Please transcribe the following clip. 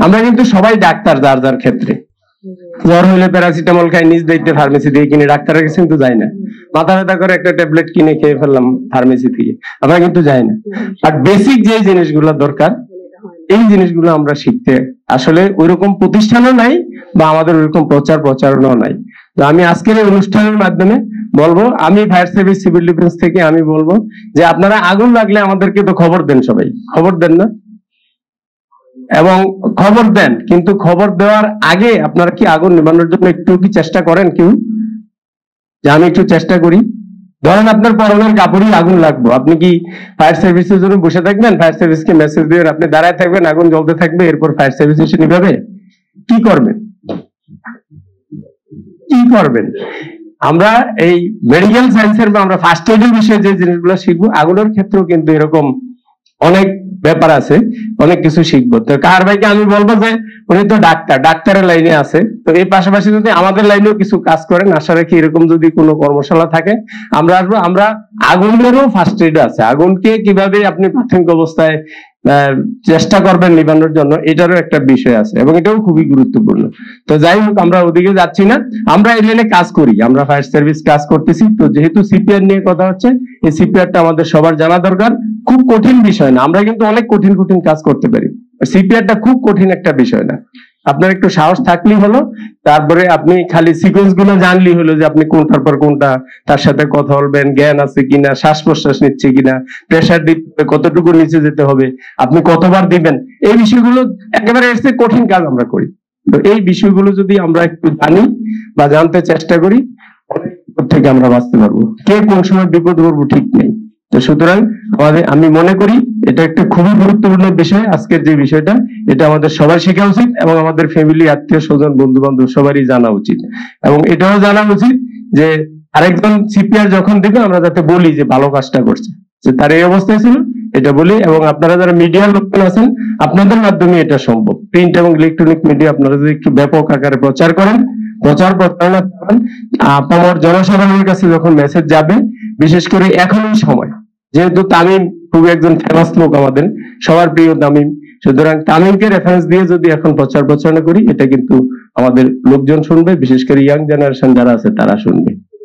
আমরা কিন্তু সবাই ডাক্তার যার যার ক্ষেত্রে। জ্বর হলে প্যারাসিটামল খাই, নিজ দায়িত্বে ফার্মেসি থেকে কিনে, ডাক্তারের কাছে কিন্তু যাই না। মাথা ব্যথা করে একটা ট্যাবলেট কিনে খেয়ে ফেললাম ফার্মেসি থেকে, আমরা কিন্তু যাই না। আর বেসিক যে জিনিসগুলো দরকার, এই জিনিসগুলো আমরা শিখতে আসলে ওইরকম প্রতিষ্ঠানও নাই বা আমাদের ওইরকম প্রচারণাও নাই। তো আমি আজকের এই অনুষ্ঠানের মাধ্যমে বলবো, আমি ফায়ার সার্ভিস সিভিল ডিফেন্স থেকে আমি বলবো যে আপনারা আগুন লাগলে আমাদেরকে তো খবর দেন, সবাই খবর দেন না? এবং খবর দেন, কিন্তু খবর দেওয়ার আগে আপনারা কি আগুন নিবানোর জন্য একটু কি চেষ্টা করেন কেউ? যে আমি একটু চেষ্টা করি। ধরেন আপনার পরনের কাপড়ই আগুন লাগবে, আপনি কি ফায়ার সার্ভিসের জন্য বসে থাকবেন? ফায়ার সার্ভিসকে মেসেজ দিয়ে আপনি দাঁড়ায় থাকবেন, আগুন জ্বলতে থাকবে, এরপর ফায়ার সার্ভিস এসে নিভাবে? কি করবেন? কি করবেন? আমরা এই মেডিকেল সায়েন্সের বা আমরা ফার্স্ট এইডের বিষয়ে যে জিনিসগুলো শিখবো, আগুনের ক্ষেত্রেও কিন্তু এরকম অনেক ব্যাপার আছে, অনেক কিছু শিখবো। তো কার ভাইকে আমি বলবো যে উনি তো ডাক্তারের লাইনে আছে, তো এই পাশাপাশি যদি আমাদের লাইনেও কিছু কাজ করেন, আশা রাখি এরকম যদি কোনো কর্মশালা থাকে আমরা আসবো। আমরা আগুনেরও ফার্স্ট এইড আছে, আগুনকে কিভাবে আপনি প্রাথমিক অবস্থায় চেষ্টা করবেন নিবানোর জন্য, এটারও একটা বিষয় আছে এবং এটাও খুবই গুরুত্বপূর্ণ। তো যাই হোক, আমরা ওদিকে যাচ্ছি না, আমরা এই লাইনে কাজ করি, আমরা ফায়ার সার্ভিস কাজ করতেছি। তো যেহেতু সিপিআর নিয়ে কথা হচ্ছে, এই সিপিআরটা আমাদের সবার জানা দরকার। খুব কঠিন বিষয় না, আমরা কিন্তু অনেক কঠিন কঠিন কাজ করতে পারি, সিপিআরটা খুব কঠিন একটা বিষয় না। আপনার একটু সাহস থাকলেই হলো, তারপরে আপনি খালি সিকোয়েন্স গুলো জানলেই হলো যে আপনি কোনটার পর কোনটা তার সাথে কথা বলবেন, জ্ঞান আছে কিনা, শ্বাস প্রশ্বাস নিচ্ছে কিনা, প্রেসার দিতে কতটুকু নিচে যেতে হবে, আপনি কতবার দিবেন, এই বিষয়গুলো একেবারে এসে কঠিন কাজ আমরা করি। তো এই বিষয়গুলো যদি আমরা একটু জানি বা জানতে চেষ্টা করি, অনেক বিপদ থেকে আমরা বাঁচতে পারবো। কে কোন সময় বিপদ করবো ঠিক নেই। তো সুতরাং আমি মনে করি এটা একটা খুবই গুরুত্বপূর্ণ বিষয়। আজকের যে বিষয়টা, এটা আমাদের সবার শেখা উচিত এবং আমাদের ফ্যামিলি, আত্মীয় স্বজন, বন্ধু বান্ধব সবারই জানা উচিত। এবং এটাও জানা উচিত যে আরেকজন সিপিআর যখন দিবে আমরা যাতে বলি যে ভালো কাজটা করছে, যে তার এই অবস্থায় ছিল, এটা বলি। এবং আপনারা যারা মিডিয়ার লোকজন আছেন, আপনাদের মাধ্যমে এটা সম্ভব। প্রিন্ট এবং ইলেকট্রনিক মিডিয়া আপনারা যদি একটু ব্যাপক আকারে প্রচার করেন, প্রচারণা করেন, আপনার জনসাধারণের কাছে যখন মেসেজ যাবে, বিশেষ করে এখনই সময়, যেহেতু তামিম খুবই একজন ফেমাস লোক, আমাদের সবার প্রিয় তামিম, সুতরাং তামিমকে রেফারেন্স দিয়ে যদি এখন প্রচারণা করি, এটা কিন্তু আমাদের লোকজন শুনবে, বিশেষ করে ইয়াং জেনারেশন যারা আছে তারা শুনবে।